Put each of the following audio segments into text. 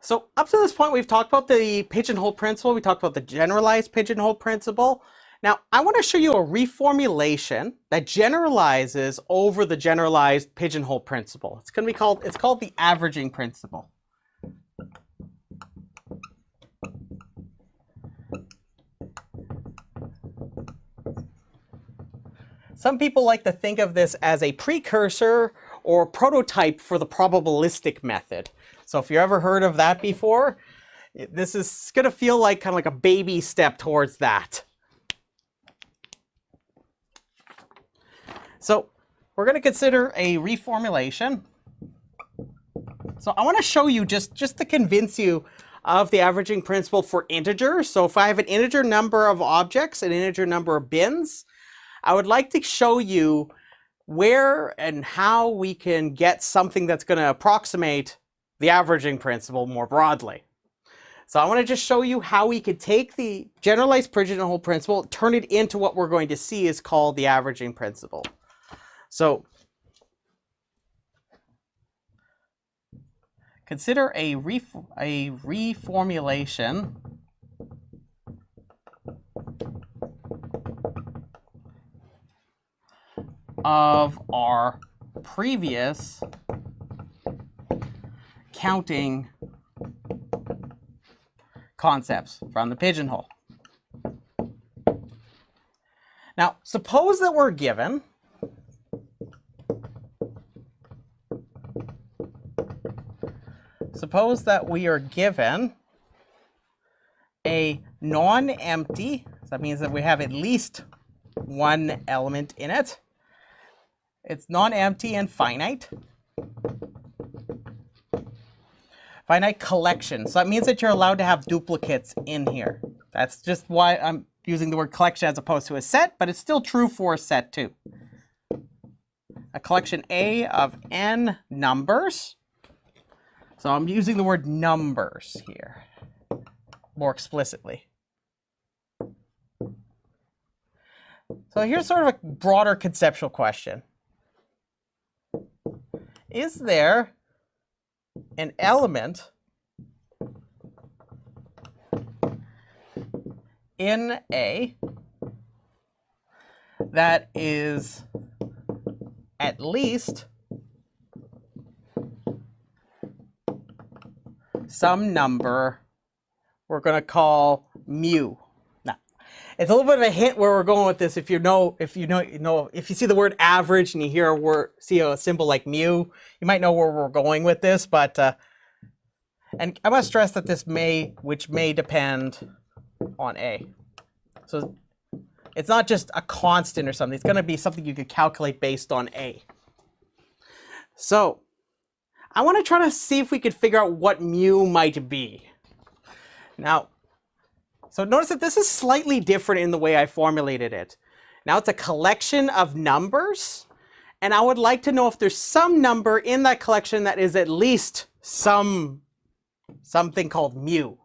So up to this point, we've talked about the pigeonhole principle. We talked about the generalized pigeonhole principle. Now, I want to show you a reformulation that generalizes over the generalized pigeonhole principle. It's called the averaging principle. Some people like to think of this as a precursor or prototype for the probabilistic method. So if you ever heard of that before, this is going to feel like kind of like a baby step towards that. So we're going to consider a reformulation. So I want to show you just to convince you of the averaging principle for integers. So if I have an integer number of objects, an integer number of bins, I would like to show you where and how we can get something that's going to approximate the averaging principle more broadly. So I want to just show you how we could take the generalized pigeonhole principle, turn it into what we're going to see is called the averaging principle. So consider a reformulation of our previous counting concepts from the pigeonhole. Now, suppose that we're given a non-empty, so that means that we have at least one element in it. It's non-empty and finite. Finite collection. So that means that you're allowed to have duplicates in here. That's just why I'm using the word collection as opposed to a set, but it's still true for a set too. A collection A of n numbers. So I'm using the word numbers here more explicitly. So here's sort of a broader conceptual question. Is there an element in A that is at least some number we're going to call mu? Now, it's a little bit of a hint where we're going with this. If you see the word average and you hear see a symbol like mu, you might know where we're going with this. But and I must stress that which may depend on A. So it's not just a constant or something. It's going to be something you could calculate based on A. So I want to try to see if we could figure out what mu might be. Now, so notice that this is slightly different in the way I formulated it. Now it's a collection of numbers, and I would like to know if there's some number in that collection that is at least something called mu.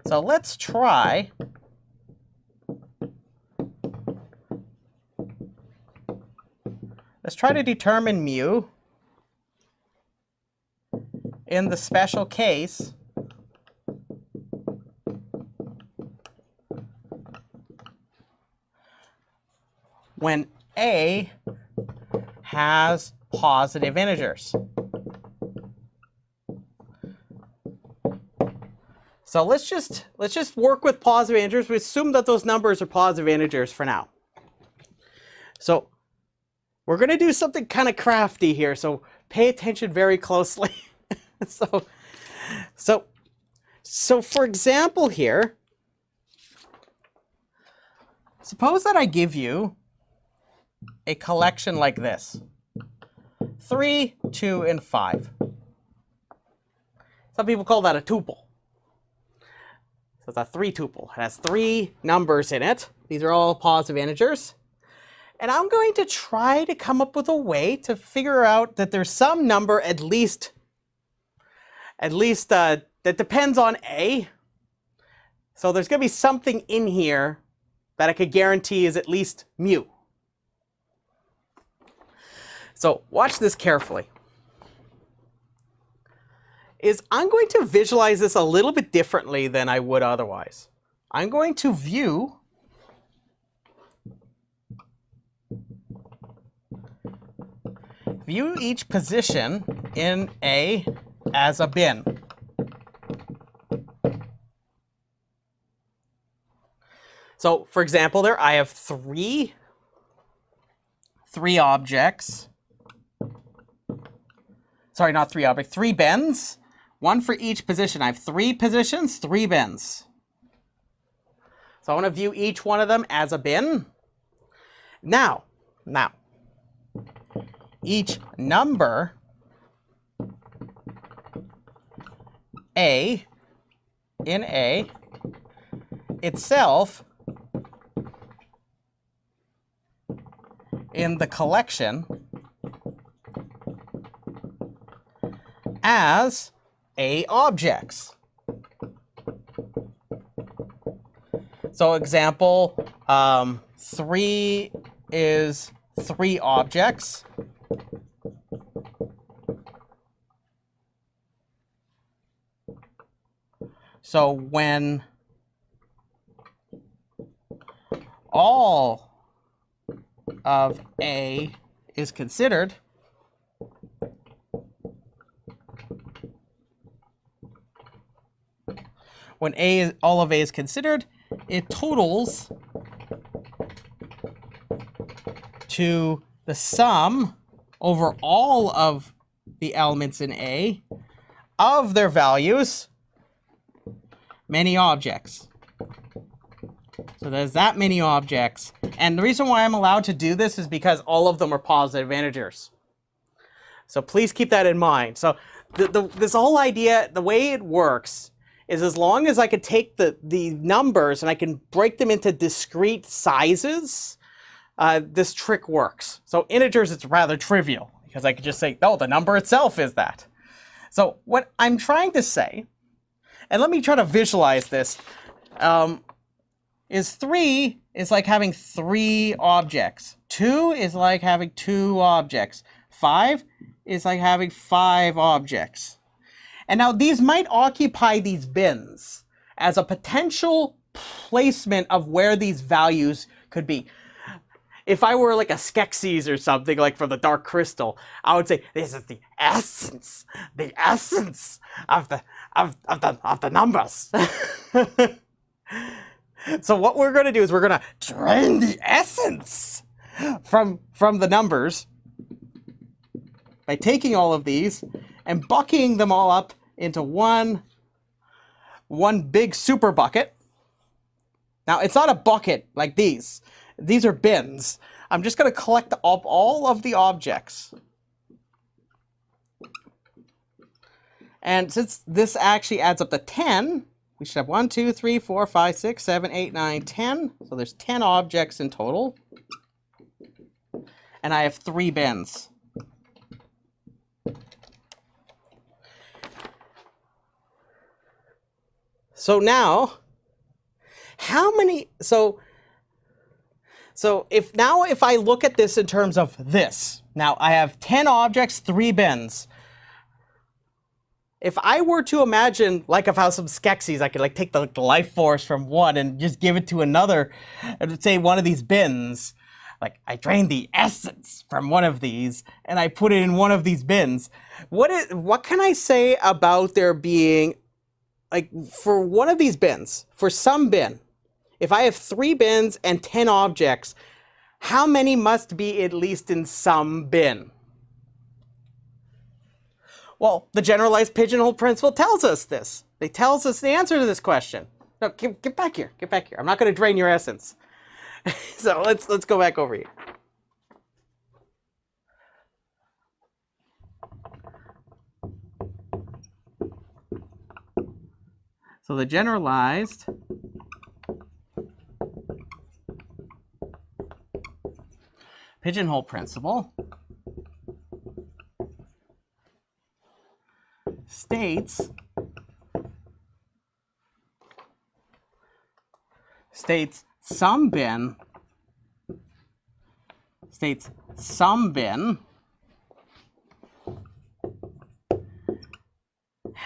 So let's try to determine mu in the special case when A has positive integers. So let's just work with positive integers. We assume that those numbers are positive integers for now. So we're going to do something kind of crafty here, so pay attention very closely. So for example here, suppose that I give you a collection like this, 3, 2, and 5. Some people call that a tuple. So it's a 3 tuple. It has 3 numbers in it. These are all positive integers. And I'm going to try to come up with a way to figure out that there's some number at least that depends on A. So there's going to be something in here that I could guarantee is at least mu. So watch this carefully. I'm going to visualize this a little bit differently than I would otherwise. I'm going to view each position in A as a bin. So for example, there I have three objects. Sorry, not three objects, 3 bins. One for each position. I have 3 positions, 3 bins. So I want to view each one of them as a bin. Now, each number A in A itself in the collection as A objects. So example, 3 is 3 objects. So when all of A is considered, when all of A is considered, it totals to the sum over all of the elements in A of their values, many objects. So there's that many objects. And the reason why I'm allowed to do this is because all of them are positive integers. So please keep that in mind. So this whole idea, the way it works is as long as I could take the numbers and I can break them into discrete sizes, this trick works. So integers, it's rather trivial because I could just say, oh, the number itself is that. So what I'm trying to say, and let me try to visualize this, is 3 is like having 3 objects. 2 is like having 2 objects. 5 is like having 5 objects. And now these might occupy these bins as a potential placement of where these values could be. If I were like a Skeksis or something, like for the Dark Crystal, I would say this is the essence of the numbers. So what we're going to do is we're going to drain the essence from the numbers by taking all of these and bucketing them all up into one big super bucket. Now, it's not a bucket like these. These are bins. I'm just going to collect up all of the objects. And since this actually adds up to 10, we should have 1, 2, 3, 4, 5, 6, 7, 8, 9, 10. So there's 10 objects in total. And I have 3 bins. So now, how many, so if I look at this in terms of this, now I have 10 objects, 3 bins. If I were to imagine, like of how some Skeksis, I could like take the life force from one and just give it to another, and say one of these bins, like I drained the essence from one of these and I put it in one of these bins. What can I say about there being, like for one of these bins, for some bin, if I have 3 bins and 10 objects, how many must be at least in some bin? Well, the generalized pigeonhole principle tells us this. It tells us the answer to this question. No, get back here. Get back here. I'm not going to drain your essence. So let's go back over here. So the generalized pigeonhole principle states some bin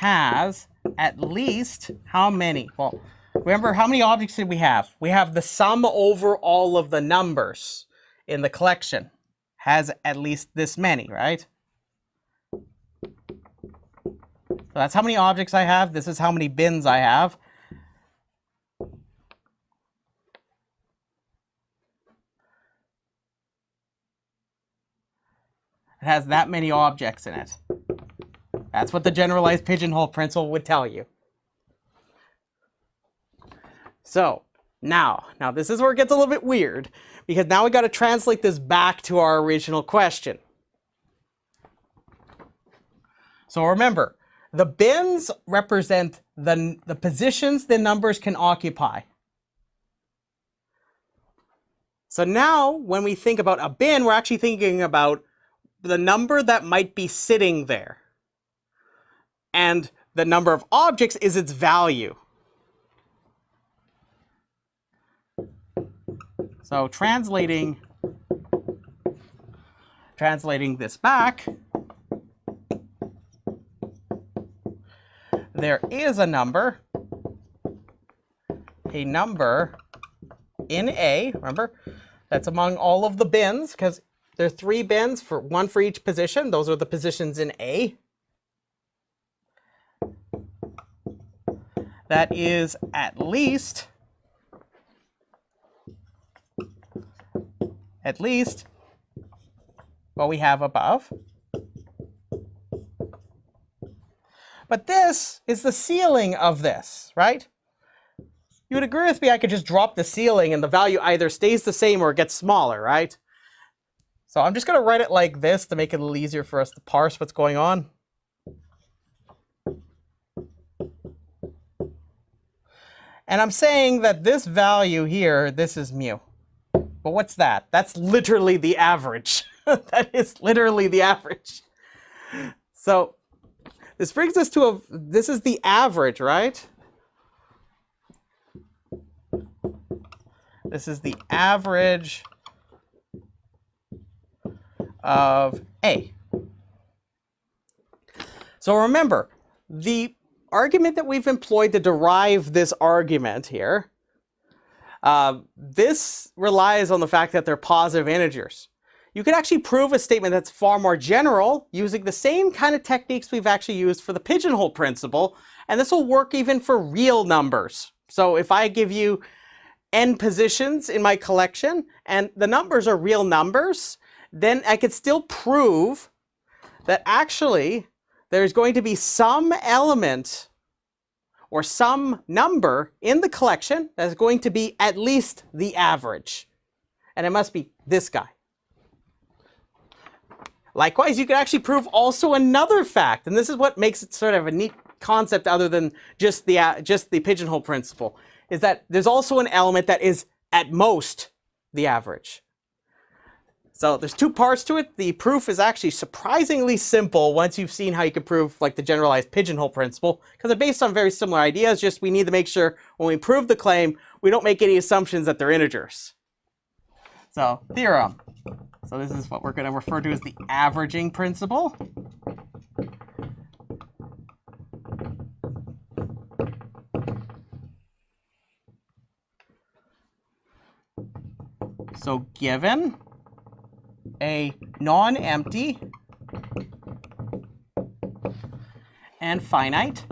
has at least how many? Well, remember, how many objects did we have? We have the sum over all of the numbers in the collection has at least this many, right? So that's how many objects I have. This is how many bins I have. It has that many objects in it. That's what the generalized pigeonhole principle would tell you. So now this is where it gets a little bit weird, because now we got to translate this back to our original question. So remember, the bins represent the positions the numbers can occupy. So now when we think about a bin, we're actually thinking about the number that might be sitting there. And the number of objects is its value. So translating this back, there is a number in A, remember, that's among all of the bins, because there are 3 bins, one for each position. Those are the positions in A. That is at least what we have above. But this is the ceiling of this, right? You would agree with me, I could just drop the ceiling and the value either stays the same or it gets smaller, right? So I'm just going to write it like this to make it a little easier for us to parse what's going on. And I'm saying that this value here, this is mu. But what's that? That's literally the average. That is literally the average. So this brings us to this is the average, right? This is the average of A. So remember, the argument that we've employed to derive this argument here, this relies on the fact that they're positive integers. You could actually prove a statement that's far more general using the same kind of techniques we've actually used for the pigeonhole principle, and this will work even for real numbers. So if I give you n positions in my collection and the numbers are real numbers, then I could still prove that actually there's going to be some element or some number in the collection that's going to be at least the average. And it must be this guy. Likewise, you can actually prove also another fact, and this is what makes it sort of a neat concept other than just the pigeonhole principle, is that there's also an element that is at most the average. So there's 2 parts to it. The proof is actually surprisingly simple once you've seen how you can prove like the generalized pigeonhole principle, because they're based on very similar ideas, just we need to make sure when we prove the claim, we don't make any assumptions that they're integers. So theorem. So this is what we're going to refer to as the averaging principle. So given a non-empty and finite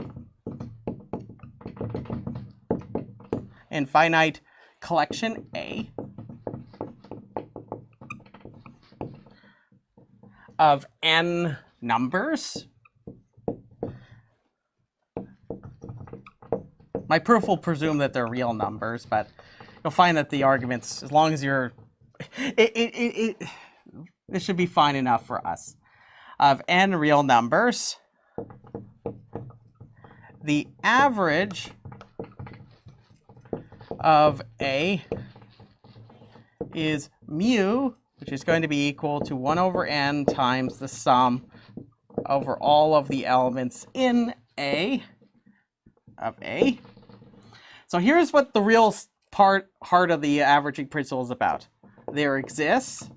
collection A of n numbers, my proof will presume that they're real numbers, but you'll find that the arguments, as long as you're, this should be fine enough for us, of n real numbers, the average of A is mu, which is going to be equal to 1 over n times the sum over all of the elements in A of A. So here's what the real heart of the averaging principle is about. There exists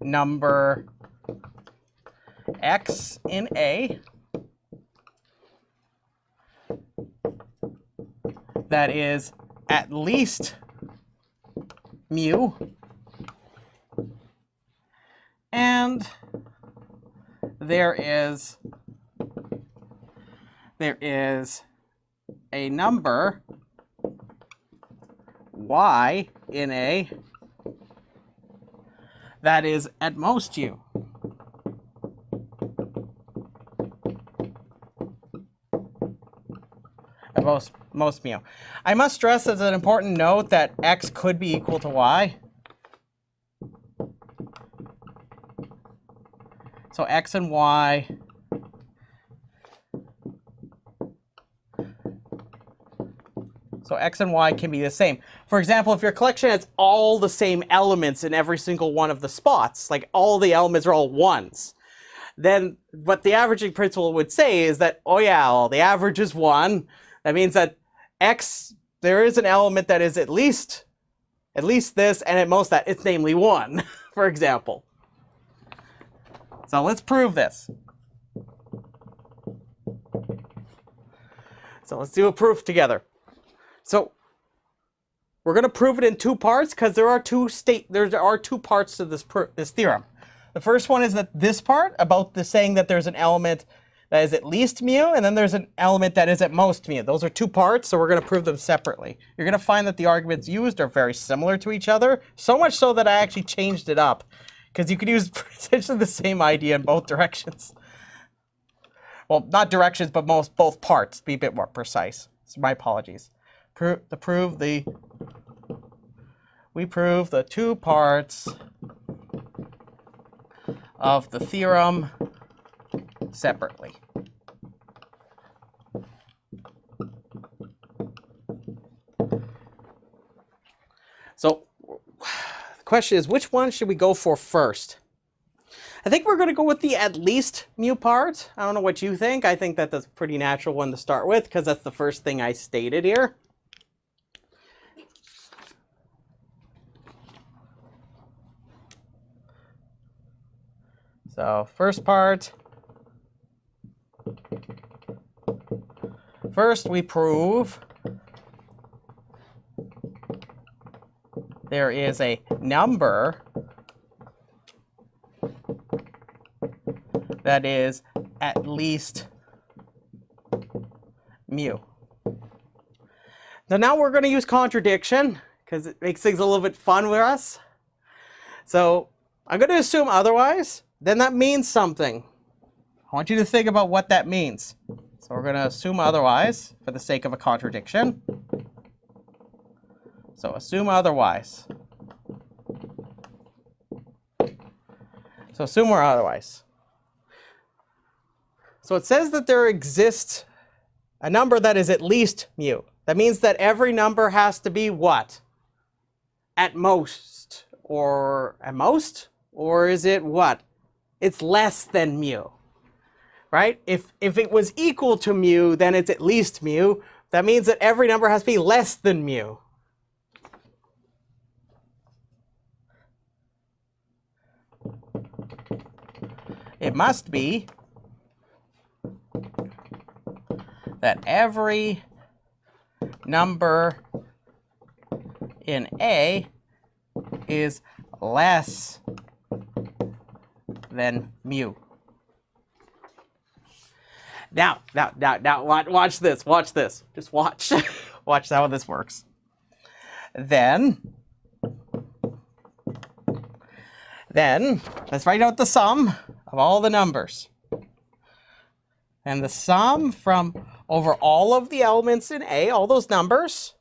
number x in A that is at least mu, and there is a number y in A that is at most u. At most mu. I must stress as an important note that x could be equal to y. So x and y can be the same. For example, if your collection has all the same elements in every single one of the spots, like all the elements are all ones, then what the averaging principle would say is that, oh yeah, well, the average is 1. That means that x, there is an element that is at least this, and at most that, it's namely 1, for example. So let's prove this. So let's do a proof together. So we're going to prove it in 2 parts because there are two parts to this theorem. The first one is that this part about the saying that there's an element that is at least mu, and then there's an element that is at most mu. Those are 2 parts, so we're going to prove them separately. You're going to find that the arguments used are very similar to each other, so much so that I actually changed it up, because you could use essentially the same idea in both directions. Well, not directions, but both parts, to be a bit more precise. So my apologies. We prove the 2 parts of the theorem separately. So the question is, which one should we go for first? I think we're going to go with the at least mu part. I don't know what you think. I think that that's a pretty natural one to start with because that's the first thing I stated here. So first part. First, we prove there is a number that is at least mu. So now we're going to use contradiction because it makes things a little bit fun with us. So I'm going to assume otherwise. Then that means something. I want you to think about what that means. So we're going to assume otherwise for the sake of a contradiction. So assume otherwise. So assume we're otherwise. So it says that there exists a number that is at least mu. That means that every number has to be what? At most. Or at most? Or is it what? It's less than mu. Right? If it was equal to mu, then it's at least mu. That means that every number has to be less than mu. It must be that every number in A is less than mu. Now, watch this, watch this. Just watch. Watch how this works. Then, let's write out the sum of all the numbers. And the sum from over all of the elements in A, all those numbers,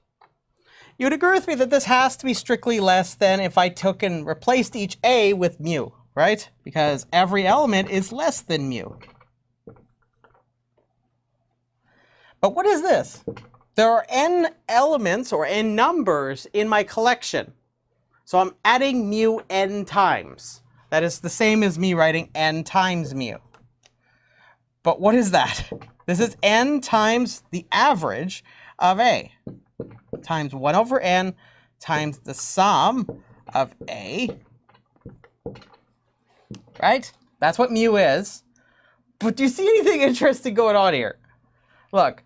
you'd agree with me that this has to be strictly less than if I took and replaced each A with mu, right? Because every element is less than mu. But what is this? There are n elements or n numbers in my collection. So I'm adding mu n times. That is the same as me writing n times mu. But what is that? This is n times the average of A, times 1 over n times the sum of A right? That's what mu is. But do you see anything interesting going on here? Look,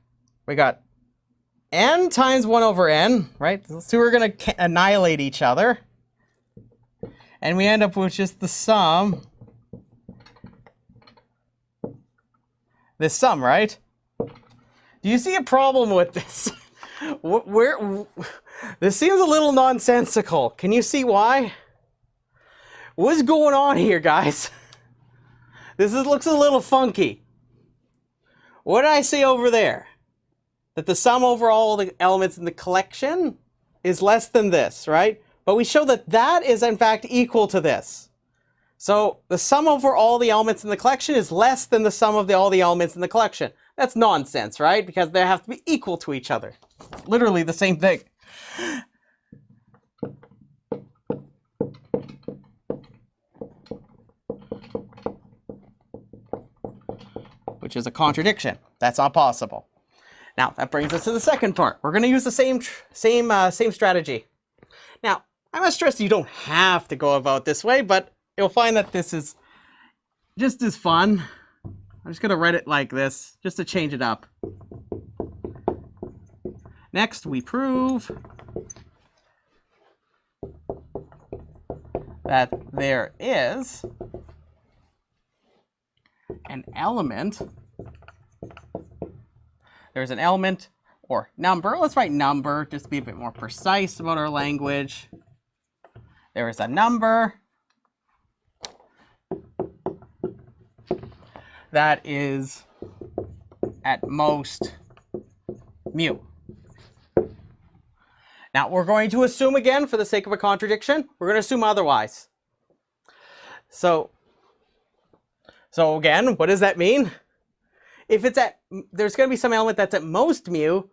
we got n times 1 over n, right? So we're going to annihilate each other. And we end up with just the sum. This sum, right? Do you see a problem with this? This seems a little nonsensical. Can you see why? What's going on here, guys? Looks a little funky. What did I say over there? That the sum over all the elements in the collection is less than this, right? But we show that that is in fact equal to this. So the sum over all the elements in the collection is less than the sum of all the elements in the collection. That's nonsense, right? Because they have to be equal to each other. Literally the same thing. Which is a contradiction. That's not possible. Now that brings us to the second part. We're going to use the same strategy. Now I must stress you don't have to go about this way, but you'll find that this is just as fun. I'm just going to write it like this, just to change it up. Next, we prove that there is an element. There's an element or number. Let's write number, just to be a bit more precise about our language. There is a number that is at most mu. Now we're going to assume again, for the sake of a contradiction, we're going to assume otherwise. So again, what does that mean? If it's there's going to be some element that's at most mu.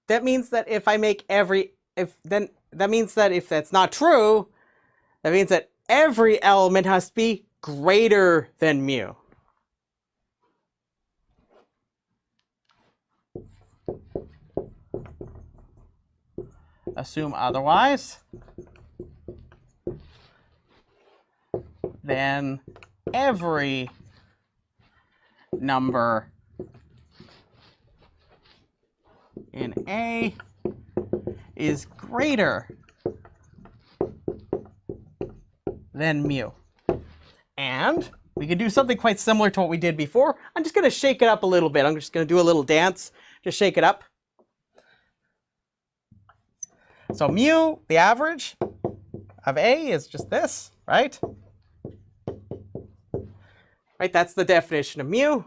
That means that if I make that means that if that's not true, that means that every element has to be greater than mu. Assume otherwise, then every number in A is greater than mu. And we can do something quite similar to what we did before. I'm just going to shake it up a little bit. I'm just going to do a little dance. Just shake it up. So mu, the average of A, is just this, right? Right, that's the definition of mu.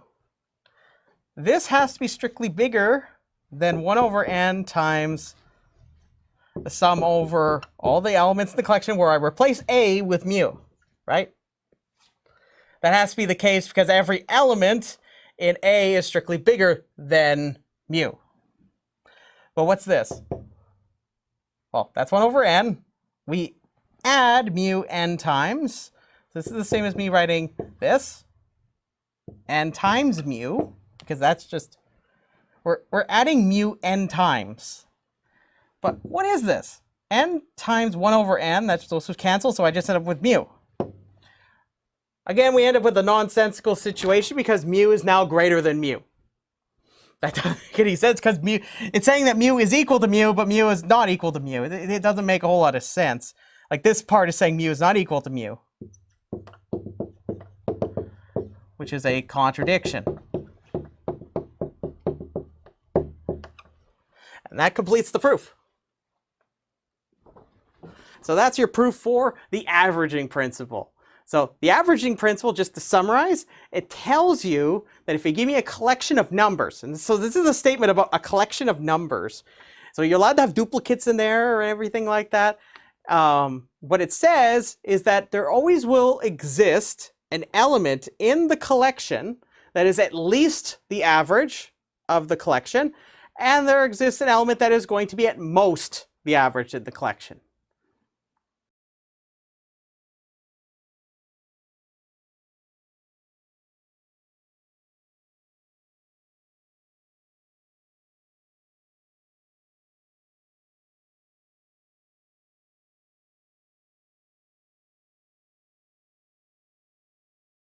This has to be strictly bigger than 1 over n times the sum over all the elements in the collection where I replace A with mu, right? That has to be the case because every element in A is strictly bigger than mu. But what's this? Well, that's 1 over n. We add mu n times. So this is the same as me writing this. N times mu, because that's just, we're adding mu n times. But what is this? N times 1 over n, that's supposed to cancel, so I just end up with mu. Again, we end up with a nonsensical situation because mu is now greater than mu. That doesn't make any sense because mu, it's saying that mu is equal to mu, but mu is not equal to mu. It doesn't make a whole lot of sense. Like this part is saying mu is not equal to mu, which is a contradiction. And that completes the proof. So that's your proof for the averaging principle. So the averaging principle, just to summarize, it tells you that if you give me a collection of numbers, and so this is a statement about a collection of numbers. So you're allowed to have duplicates in there or everything like that. What it says is that there always will exist an element in the collection that is at least the average of the collection, and there exists an element that is going to be at most the average in the collection.